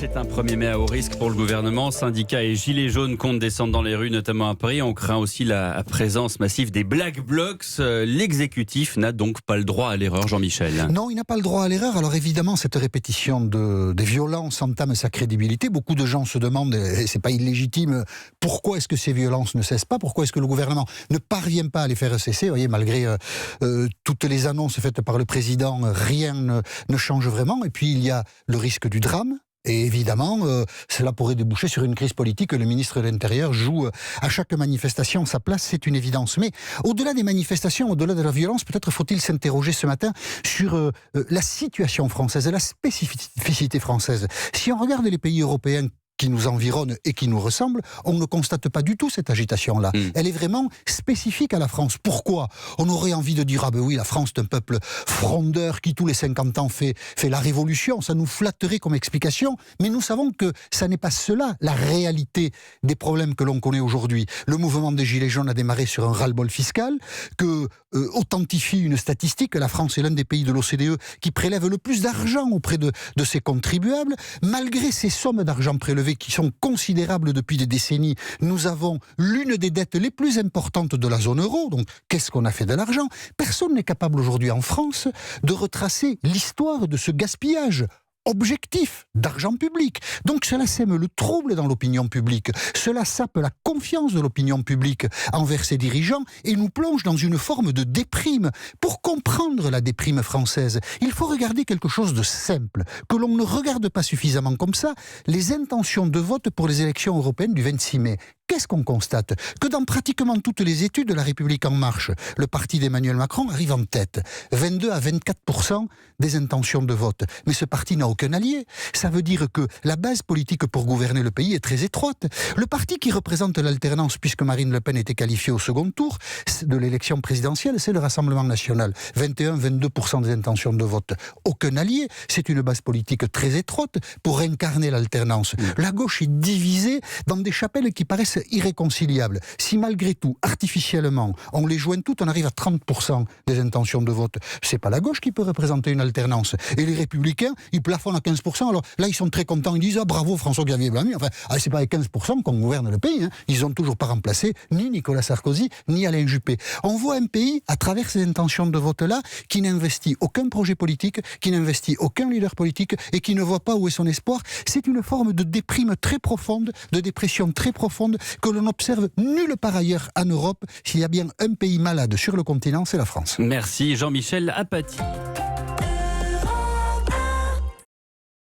C'est un 1er mai à haut risque pour le gouvernement. Syndicats et gilets jaunes comptent descendre dans les rues, notamment à Paris. On craint aussi la présence massive des Black Blocs. L'exécutif n'a donc pas le droit à l'erreur, Jean-Michel. Non, il n'a pas le droit à l'erreur. Alors évidemment, cette répétition des violences entame sa crédibilité. Beaucoup de gens se demandent, et c'est pas illégitime, pourquoi est-ce que ces violences ne cessent pas? Pourquoi est-ce que le gouvernement ne parvient pas à les faire cesser? Vous voyez, malgré toutes les annonces faites par le président, rien ne change vraiment. Et puis il y a le risque du drame. Et évidemment, cela pourrait déboucher sur une crise politique. Le ministre de l'Intérieur joue à chaque manifestation sa place, c'est une évidence. Mais au-delà des manifestations, au-delà de la violence, peut-être faut-il s'interroger ce matin sur la situation française, la spécificité française. Si on regarde les pays européens qui nous environnent et qui nous ressemblent, on ne constate pas du tout cette agitation-là. Elle est vraiment spécifique à la France. Pourquoi? On aurait envie de dire, ah ben oui, la France est un peuple frondeur qui tous les 50 ans fait la révolution, ça nous flatterait comme explication, mais nous savons que ça n'est pas cela, la réalité des problèmes que l'on connaît aujourd'hui. Le mouvement des Gilets jaunes a démarré sur un ras-le-bol fiscal, que authentifie une statistique, la France est l'un des pays de l'OCDE qui prélève le plus d'argent auprès de ses contribuables. Malgré ces sommes d'argent prélevées qui sont considérables depuis des décennies, nous avons l'une des dettes les plus importantes de la zone euro. Donc, qu'est-ce qu'on a fait de l'argent? Personne n'est capable aujourd'hui en France de retracer l'histoire de ce gaspillage objectif d'argent public. Donc cela sème le trouble dans l'opinion publique, cela sape la confiance de l'opinion publique envers ses dirigeants et nous plonge dans une forme de déprime. Pour comprendre la déprime française, il faut regarder quelque chose de simple, que l'on ne regarde pas suffisamment comme ça, les intentions de vote pour les élections européennes du 26 mai. Qu'est-ce qu'on constate? Que dans pratiquement toutes les études de La République En Marche, le parti d'Emmanuel Macron arrive en tête. 22 à 24% des intentions de vote. Mais ce parti n'a aucun allié. Ça veut dire que la base politique pour gouverner le pays est très étroite. Le parti qui représente l'alternance, puisque Marine Le Pen était qualifiée au second tour de l'élection présidentielle, c'est le Rassemblement National. 21-22% des intentions de vote. Aucun allié. C'est une base politique très étroite pour incarner l'alternance. La gauche est divisée dans des chapelles qui paraissent irréconciliables. Si malgré tout, artificiellement, on les joint toutes, on arrive à 30% des intentions de vote. C'est pas la gauche qui peut représenter une alternance. Et les Républicains, ils plafonnent à 15%. Alors là, ils sont très contents. Ils disent, ah bravo François-Xavier Bellamy. Enfin, c'est pas avec 15% qu'on gouverne le pays. Ils n'ont toujours pas remplacé ni Nicolas Sarkozy, ni Alain Juppé. On voit un pays, à travers ces intentions de vote-là, qui n'investit aucun projet politique, qui n'investit aucun leader politique et qui ne voit pas où est son espoir. C'est une forme de déprime très profonde, de dépression très profonde que l'on observe nulle part ailleurs en Europe. S'il y a bien un pays malade sur le continent, c'est la France. Merci Jean-Michel Apathy.